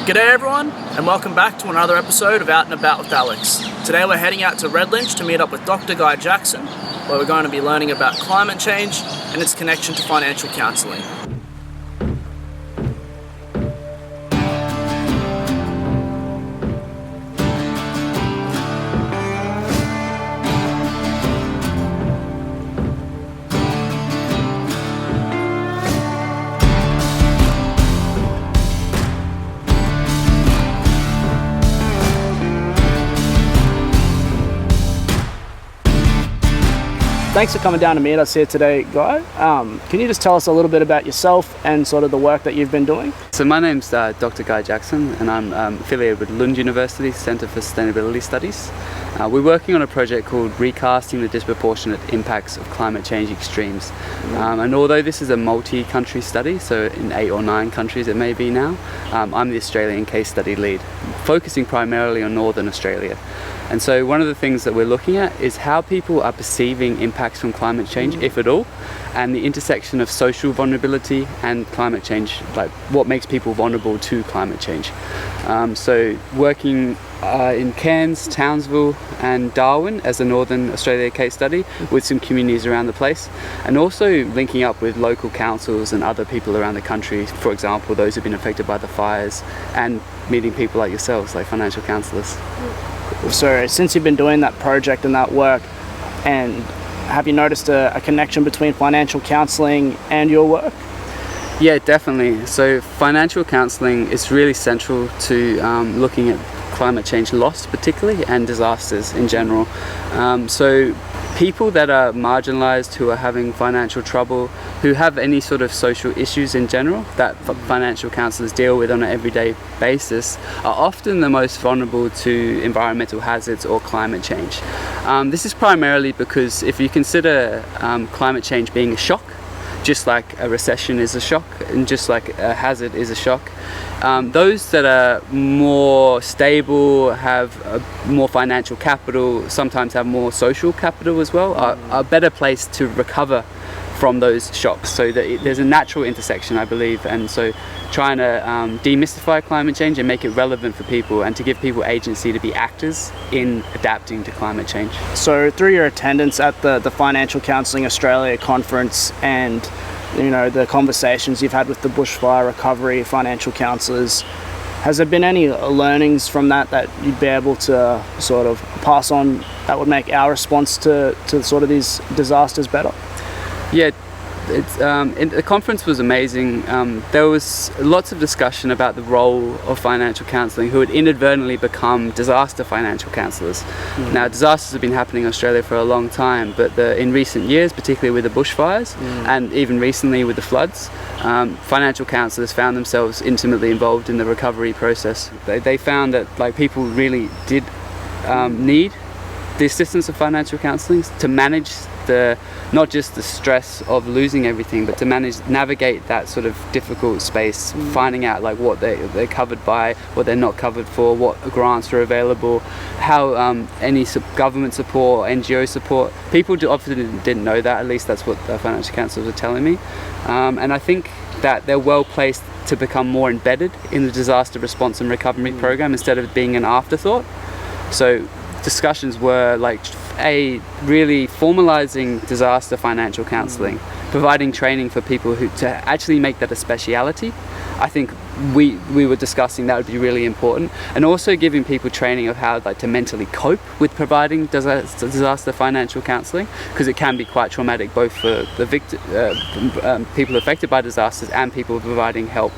G'day everyone, and welcome back to another episode of Out and About with Alex. Today we're heading out to Redlynch to meet up with Dr. Guy Jackson, where we're going to be learning about climate change and its connection to financial counselling. Thanks for coming down to meet us here today, Guy. Can you just tell us a little bit about yourself and sort of the work that you've been doing? So my name's Dr. Guy Jackson, and I'm affiliated with Lund University Centre for Sustainability Studies. We're working on a project called Recasting the Disproportionate Impacts of Climate Change Extremes. And although this is a multi-country study, so in 8 or 9 countries it may be now, I'm the Australian case study lead, focusing primarily on Northern Australia. And so one of the things that we're looking at is how people are perceiving impacts from climate change, if at all, and the intersection of social vulnerability and climate change, like what makes people vulnerable to climate change. So working in Cairns, Townsville and Darwin as a Northern Australia case study with some communities around the place, and also linking up with local councils and other people around the country, for example those who've been affected by the fires, and meeting people like yourselves, like financial counsellors. So since you've been doing that project and that work, and have you noticed a connection between financial counselling and your work? Yeah, definitely. So financial counselling is really central to looking at climate change loss particularly, and disasters in general. So people that are marginalised, who are having financial trouble, who have any sort of social issues in general that financial counsellors deal with on an everyday basis, are often the most vulnerable to environmental hazards or climate change. This is primarily because if you consider climate change being a shock, just like a recession is a shock, and just like a hazard is a shock, those that are more stable, have more financial capital, sometimes have more social capital as well, are better placed to recover from those shocks. So that there's a natural intersection, I believe, and so trying to demystify climate change and make it relevant for people, and to give people agency to be actors in adapting to climate change. So through your attendance at the Financial Counselling Australia conference, and the conversations you've had with the bushfire recovery financial counsellors, has there been any learnings from that you'd be able to sort of pass on that would make our response to sort of these disasters better? Yeah, the conference was amazing. There was lots of discussion about the role of financial counselling, who had inadvertently become disaster financial counsellors. Now, disasters have been happening in Australia for a long time, but in recent years, particularly with the bushfires and even recently with the floods, financial counsellors found themselves intimately involved in the recovery process. They found that people really did need the assistance of financial counselling to manage not just the stress of losing everything, but to navigate that sort of difficult space, finding out what they're covered by, what they're not covered for, what grants are available, how any government support, NGO support. People often didn't know that, at least that's what the financial counsellors were telling me. And I think that they're well placed to become more embedded in the disaster response and recovery program instead of being an afterthought. So discussions were really formalizing disaster financial counselling, providing training for people to actually make that a speciality. I think we were discussing that would be really important, and also giving people training of how to mentally cope with providing disaster financial counselling, because it can be quite traumatic both for the people affected by disasters and people providing help,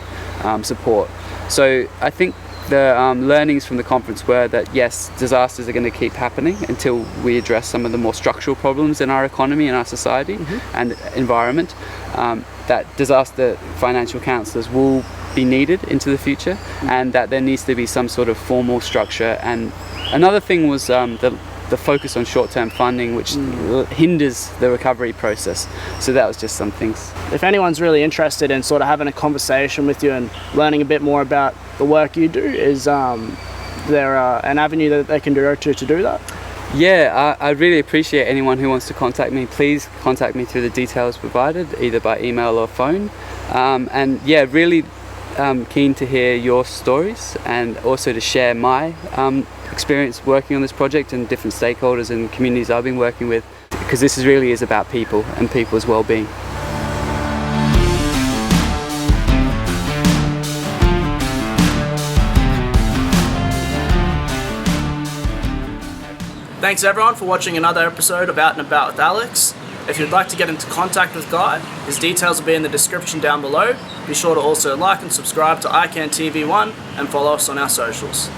support. So I think the learnings from the conference were that yes, disasters are going to keep happening until we address some of the more structural problems in our economy and our society and environment, that disaster financial counsellors will be needed into the future, and that there needs to be some sort of formal structure. And another thing was the focus on short-term funding, which hinders the recovery process. So that was just some things. If anyone's really interested in sort of having a conversation with you and learning a bit more about the work you do, is there an avenue that they can go to do that? Yeah, I really appreciate anyone who wants to contact me. Please contact me through the details provided, either by email or phone. And yeah, really keen to hear your stories and also to share my experience working on this project and different stakeholders and communities I've been working with, because this really is about people and people's well-being. Thanks everyone for watching another episode of Out and About with Alex. If you'd like to get into contact with Guy, his details will be in the description down below. Be sure to also like and subscribe to ICANN TV1 and follow us on our socials.